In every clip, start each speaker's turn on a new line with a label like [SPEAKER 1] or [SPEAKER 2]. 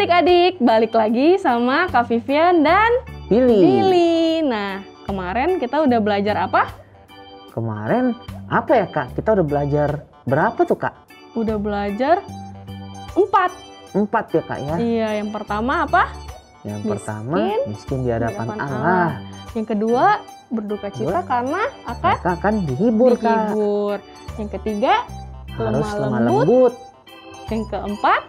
[SPEAKER 1] adik-adik, balik lagi sama Kak Vivian dan Billy. Nah, kemarin kita udah belajar apa?
[SPEAKER 2] Kemarin apa ya Kak? Kita udah belajar berapa tuh Kak?
[SPEAKER 1] Udah belajar 4.
[SPEAKER 2] 4 ya Kak ya?
[SPEAKER 1] Iya, yang pertama apa?
[SPEAKER 2] Yang pertama, miskin di hadapan Allah.
[SPEAKER 1] Allah. Yang kedua, berduka cita karena
[SPEAKER 2] akan dihibur Kak.
[SPEAKER 1] Yang ketiga,
[SPEAKER 2] harus lemah lembut.
[SPEAKER 1] Yang keempat,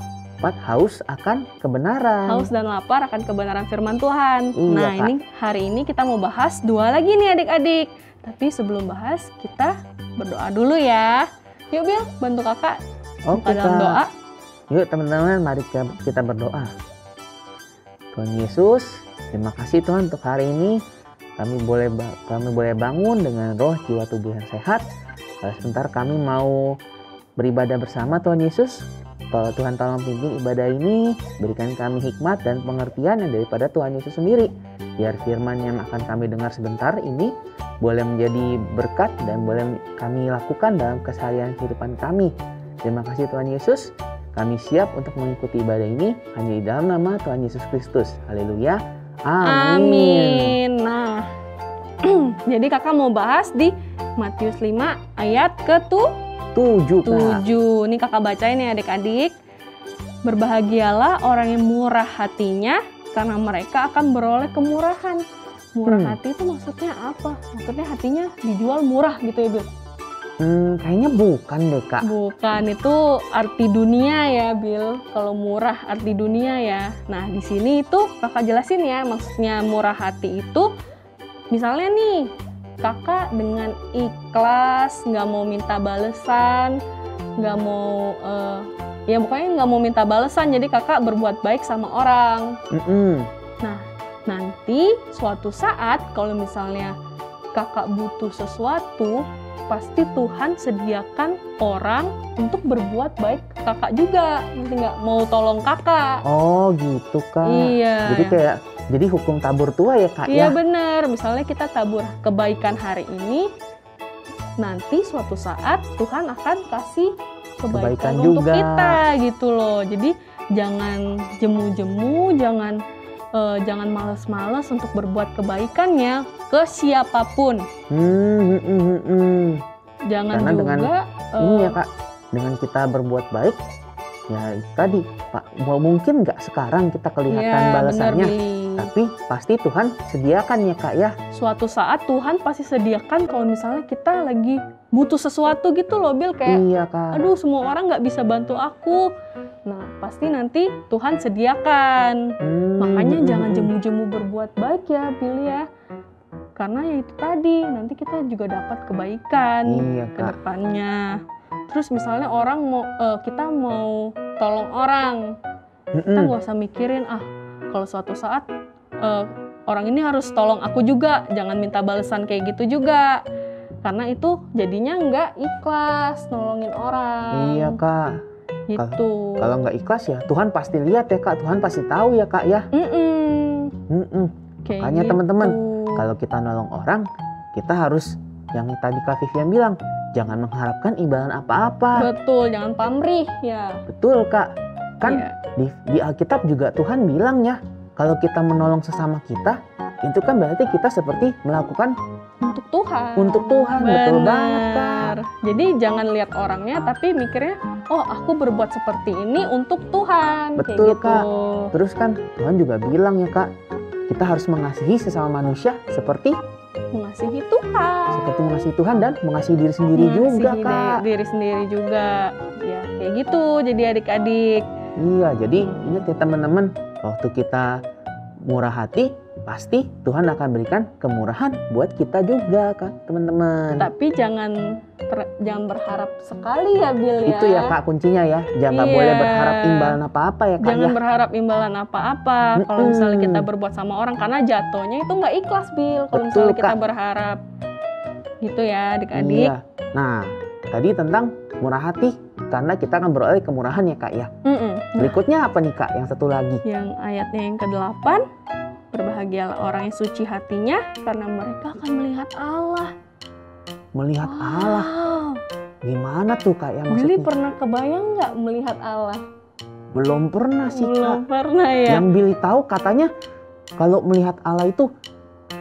[SPEAKER 2] haus akan kebenaran.
[SPEAKER 1] Haus dan lapar akan kebenaran firman Tuhan.
[SPEAKER 2] Iya,
[SPEAKER 1] nah,
[SPEAKER 2] Kak.
[SPEAKER 1] hari ini kita mau bahas 2 lagi nih adik-adik. Tapi sebelum bahas, kita berdoa dulu ya. Yuk Bil, bantu kakak
[SPEAKER 2] Oke,
[SPEAKER 1] dalam
[SPEAKER 2] Kak.
[SPEAKER 1] doa.
[SPEAKER 2] Yuk teman-teman, mari kita berdoa. Tuhan Yesus, terima kasih Tuhan untuk hari ini. Kami boleh bangun dengan roh, jiwa, tubuh yang sehat. Sebentar kami mau beribadah bersama Tuhan Yesus. Tuhan tolong pimpin ibadah ini, berikan kami hikmat dan pengertian yang daripada Tuhan Yesus sendiri. Biar firman yang akan kami dengar sebentar ini boleh menjadi berkat dan boleh kami lakukan dalam keseharian kehidupan kami. Terima kasih Tuhan Yesus, kami siap untuk mengikuti ibadah ini hanya di dalam nama Tuhan Yesus Kristus. Haleluya. Amin.
[SPEAKER 1] Nah, jadi kakak mau bahas di Matius 5 ayat
[SPEAKER 2] ke-7.
[SPEAKER 1] Ini kakak bacain ya adik-adik. Berbahagialah orang yang murah hatinya, karena mereka akan beroleh kemurahan. Murah hati itu maksudnya apa? Maksudnya hatinya dijual murah gitu ya Bil?
[SPEAKER 2] Kayaknya bukan deh Kak.
[SPEAKER 1] Bukan, itu arti dunia ya Bil. Kalau murah arti dunia ya. Nah di sini itu kakak jelasin ya, maksudnya murah hati itu misalnya nih kakak dengan ikhlas, nggak mau minta balesan, nggak mau ya pokoknya nggak mau minta balesan, jadi kakak berbuat baik sama orang. Nah nanti suatu saat kalau misalnya kakak butuh sesuatu, pasti Tuhan sediakan orang untuk berbuat baik ke kakak juga. Nanti nggak mau tolong kakak.
[SPEAKER 2] Oh gitu Kak.
[SPEAKER 1] Iya.
[SPEAKER 2] Jadi hukum tabur tua ya Kak
[SPEAKER 1] Iya
[SPEAKER 2] ya?
[SPEAKER 1] bener, misalnya kita tabur kebaikan hari ini, nanti suatu saat Tuhan akan kasih kebaikan untuk
[SPEAKER 2] juga
[SPEAKER 1] kita gitu loh. Jadi jangan jemu-jemu, jangan males-males untuk berbuat kebaikannya ke siapapun. Jangan
[SPEAKER 2] karena
[SPEAKER 1] juga
[SPEAKER 2] ini ya Kak, dengan kita berbuat baik, ya tadi Pak, mungkin nggak sekarang kita kelihatan balasannya, tapi pasti Tuhan sediakan ya Kak ya.
[SPEAKER 1] Suatu saat Tuhan pasti sediakan kalau misalnya kita lagi butuh sesuatu gitu loh Bil, kayak
[SPEAKER 2] iya, Kak.
[SPEAKER 1] Aduh semua orang nggak bisa bantu aku. Nah pasti nanti Tuhan sediakan. Makanya jangan jemu-jemu berbuat baik ya Bil ya. Karena ya itu tadi, nanti kita juga dapat kebaikan ke depannya. Terus misalnya kita mau tolong orang, kita nggak usah mikirin kalau suatu saat orang ini harus tolong aku juga, jangan minta balasan kayak gitu juga. Karena itu jadinya nggak ikhlas nolongin orang.
[SPEAKER 2] Iya Kak.
[SPEAKER 1] Gitu.
[SPEAKER 2] Kalau nggak ikhlas ya Tuhan pasti lihat ya Kak, Tuhan pasti tahu ya Kak ya. Makanya teman-teman, kalau kita nolong orang, kita harus yang tadi Kak Vivian bilang, jangan mengharapkan imbalan apa-apa.
[SPEAKER 1] Betul, jangan pamrih ya.
[SPEAKER 2] Betul Kak. Kan di Alkitab juga Tuhan bilang ya, kalau kita menolong sesama kita, itu kan berarti kita seperti melakukan
[SPEAKER 1] untuk Tuhan.
[SPEAKER 2] Untuk Tuhan, betul banget Kak.
[SPEAKER 1] Jadi jangan lihat orangnya, tapi mikirnya, oh aku berbuat seperti ini untuk Tuhan.
[SPEAKER 2] Betul
[SPEAKER 1] kayak
[SPEAKER 2] Kak.
[SPEAKER 1] gitu.
[SPEAKER 2] Terus kan Tuhan juga bilang ya Kak, kita harus mengasihi sesama manusia seperti
[SPEAKER 1] mengasihi Tuhan.
[SPEAKER 2] Seperti mengasihi Tuhan dan mengasihi diri sendiri juga Kak.
[SPEAKER 1] Diri sendiri juga. Ya kayak gitu. Jadi adik-adik.
[SPEAKER 2] Iya, jadi ingat ya teman-teman, waktu kita murah hati, pasti Tuhan akan berikan kemurahan buat kita juga Kak, teman-teman.
[SPEAKER 1] Tapi jangan berharap sekali ya Bil ya.
[SPEAKER 2] Itu ya Kak kuncinya ya, jangan boleh berharap imbalan apa-apa ya Kak.
[SPEAKER 1] Jangan berharap imbalan apa-apa kalau misalnya kita berbuat sama orang, karena jatuhnya itu nggak ikhlas Bil. Kalau misalnya kita berharap gitu ya adik-adik.
[SPEAKER 2] Iya. Nah tadi tentang murah hati, karena kita akan beroleh kemurahan ya Kak ya. Berikutnya apa nih Kak yang satu lagi?
[SPEAKER 1] Yang ayatnya yang ke-8, berbahagialah orang yang suci hatinya, karena mereka akan melihat Allah.
[SPEAKER 2] Melihat Allah? Gimana tuh Kak ya maksudnya?
[SPEAKER 1] Billy pernah kebayang nggak melihat Allah?
[SPEAKER 2] Belum pernah sih Kak.
[SPEAKER 1] Belum pernah ya.
[SPEAKER 2] Yang Billy tahu katanya kalau melihat Allah itu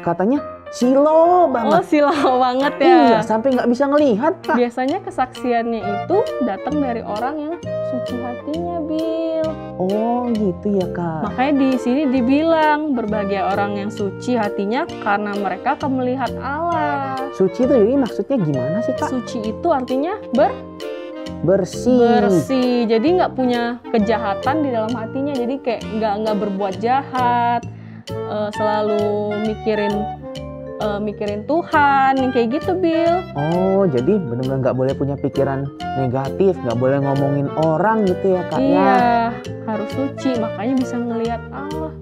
[SPEAKER 2] katanya silau
[SPEAKER 1] Oh,
[SPEAKER 2] banget.
[SPEAKER 1] silau banget ya.
[SPEAKER 2] Iya, sampai nggak bisa ngelihat Kak.
[SPEAKER 1] Biasanya kesaksiannya itu datang dari orang yang suci hatinya, Bil.
[SPEAKER 2] Oh gitu ya Kak.
[SPEAKER 1] Makanya di sini dibilang berbahagia orang yang suci hatinya karena mereka akan melihat Allah.
[SPEAKER 2] Suci itu jadi maksudnya gimana sih Kak?
[SPEAKER 1] Suci itu artinya
[SPEAKER 2] Bersih.
[SPEAKER 1] bersih. Jadi nggak punya kejahatan di dalam hatinya. Jadi kayak nggak berbuat jahat. Selalu mikirin Tuhan, yang kayak gitu, Bil.
[SPEAKER 2] Oh, jadi benar-benar nggak boleh punya pikiran negatif, nggak boleh ngomongin orang gitu ya Kak ya.
[SPEAKER 1] Iya, harus suci, makanya bisa ngelihat Allah.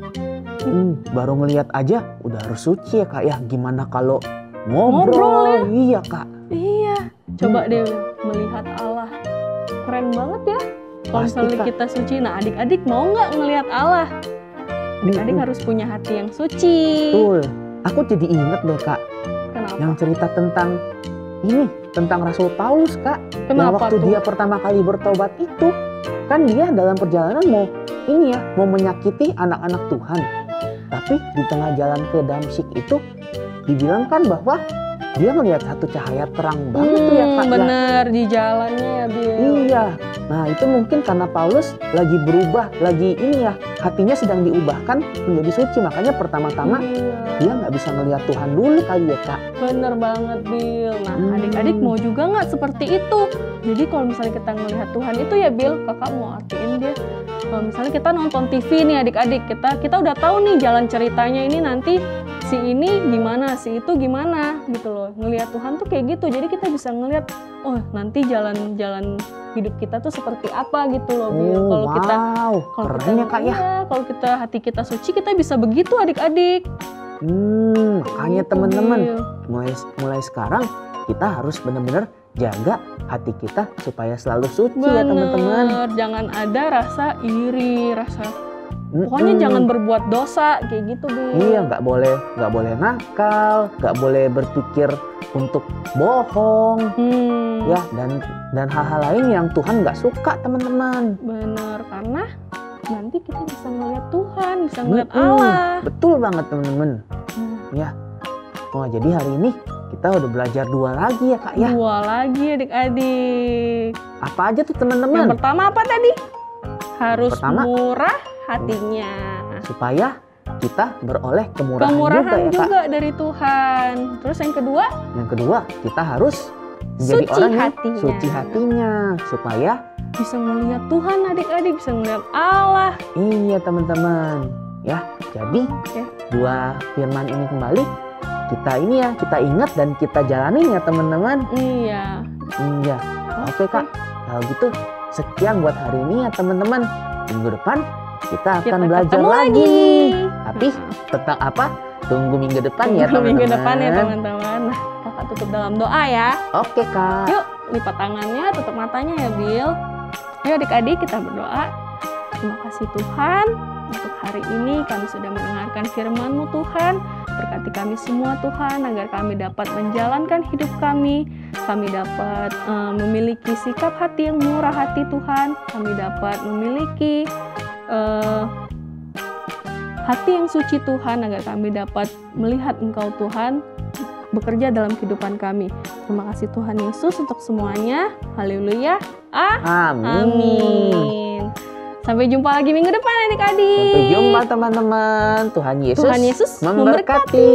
[SPEAKER 2] Baru ngelihat aja udah harus suci ya Kak ya. Gimana kalau
[SPEAKER 1] Ngobrol
[SPEAKER 2] ngobrol?
[SPEAKER 1] ya?
[SPEAKER 2] Iya Kak.
[SPEAKER 1] Iya, coba deh melihat Allah. Keren banget ya. Kalau
[SPEAKER 2] Pasti,
[SPEAKER 1] misalnya
[SPEAKER 2] Kak.
[SPEAKER 1] kita suci, nah adik-adik mau nggak ngelihat Allah? Adik-adik harus punya hati yang suci.
[SPEAKER 2] Betul. Aku jadi inget deh Kak,
[SPEAKER 1] Kenapa?
[SPEAKER 2] yang cerita tentang Rasul Paulus Kak. Yang
[SPEAKER 1] Kenapa
[SPEAKER 2] waktu
[SPEAKER 1] tuh?
[SPEAKER 2] dia pertama kali bertobat itu, kan dia dalam perjalanan mau menyakiti anak-anak Tuhan. Tapi di tengah jalan ke Damsyik itu dibilang kan bahwa dia melihat satu cahaya terang banget tuh ya Kak ya.
[SPEAKER 1] Bener, di jalannya ya, Bil.
[SPEAKER 2] Iya. Nah itu mungkin karena Paulus lagi berubah, hatinya sedang diubahkan menjadi suci. Makanya pertama-tama
[SPEAKER 1] Iya.
[SPEAKER 2] dia nggak bisa ngelihat Tuhan dulu kali ya Kak.
[SPEAKER 1] Bener banget, Bil. Nah, adik-adik mau juga nggak seperti itu? Jadi kalau misalnya kita ngelihat Tuhan itu ya, Bil, kakak mau artiin dia. Kalau misalnya kita nonton TV nih adik-adik, kita udah tahu nih jalan ceritanya ini nanti si ini gimana, si itu gimana gitu loh. Ngelihat Tuhan tuh kayak gitu. Jadi kita bisa ngelihat, oh nanti jalan-jalan hidup kita tuh seperti apa gitu loh, Bil. Kalau kita
[SPEAKER 2] keren ya Kak ya.
[SPEAKER 1] Iya, kalau kita hati kita suci, kita bisa begitu adik-adik.
[SPEAKER 2] Makanya
[SPEAKER 1] Gitu,
[SPEAKER 2] teman-teman,
[SPEAKER 1] Bil.
[SPEAKER 2] mulai sekarang kita harus benar-benar jaga hati kita supaya selalu suci ya teman-teman.
[SPEAKER 1] Bener, jangan ada rasa iri, pokoknya jangan berbuat dosa kayak gitu, Bil.
[SPEAKER 2] Iya, nggak boleh nakal, nggak boleh berpikir untuk bohong, ya dan hal-hal lain yang Tuhan nggak suka teman-teman.
[SPEAKER 1] Bener, karena nanti kita bisa ngeliat Tuhan, bisa ngeliat Allah.
[SPEAKER 2] Betul banget teman-teman. Ya, jadi hari ini kita udah belajar 2 lagi ya Kak ya.
[SPEAKER 1] 2 lagi adik-adik.
[SPEAKER 2] Apa aja tuh teman-teman?
[SPEAKER 1] Yang pertama apa tadi? Harus
[SPEAKER 2] Pertama,
[SPEAKER 1] murah hatinya.
[SPEAKER 2] supaya kita beroleh kemurahan
[SPEAKER 1] Kemurahan
[SPEAKER 2] juga ya Kak.
[SPEAKER 1] juga dari Tuhan. Terus yang kedua,
[SPEAKER 2] Yang kedua, kita harus menjadi
[SPEAKER 1] Suci
[SPEAKER 2] orang yang
[SPEAKER 1] hatinya.
[SPEAKER 2] suci hatinya supaya
[SPEAKER 1] bisa ngeliat Tuhan adik-adik, bisa ngeliat Allah.
[SPEAKER 2] iya teman-teman. Ya, jadi
[SPEAKER 1] Oke.
[SPEAKER 2] 2 firman ini kembali kita ingat dan kita jalanin ya teman-teman.
[SPEAKER 1] Iya.
[SPEAKER 2] Iya. Oke Kak, kalau gitu sekian buat hari ini ya teman-teman. Minggu depan kita akan belajar
[SPEAKER 1] ketemu
[SPEAKER 2] lagi. Tapi tentang apa? Tunggu minggu depan ya teman-teman.
[SPEAKER 1] Minggu depan ya teman-teman. Nah, kakak tutup dalam doa ya.
[SPEAKER 2] Oke Kak.
[SPEAKER 1] Yuk, lipat tangannya, tutup matanya ya, Bil. Ayo adik-adik kita berdoa. Terima kasih Tuhan, untuk hari ini kami sudah mendengarkan firman-Mu Tuhan. Berkati kami semua Tuhan, agar kami dapat menjalankan hidup kami. Kami dapat memiliki sikap hati yang murah hati Tuhan. Kami dapat memiliki hati yang suci Tuhan, agar kami dapat melihat Engkau Tuhan bekerja dalam kehidupan kami. Terima kasih Tuhan Yesus untuk semuanya. Haleluya. Amin. Sampai jumpa lagi minggu depan adik-adik.
[SPEAKER 2] Sampai jumpa teman-teman. Tuhan Yesus
[SPEAKER 1] memberkati.
[SPEAKER 2] memberkati.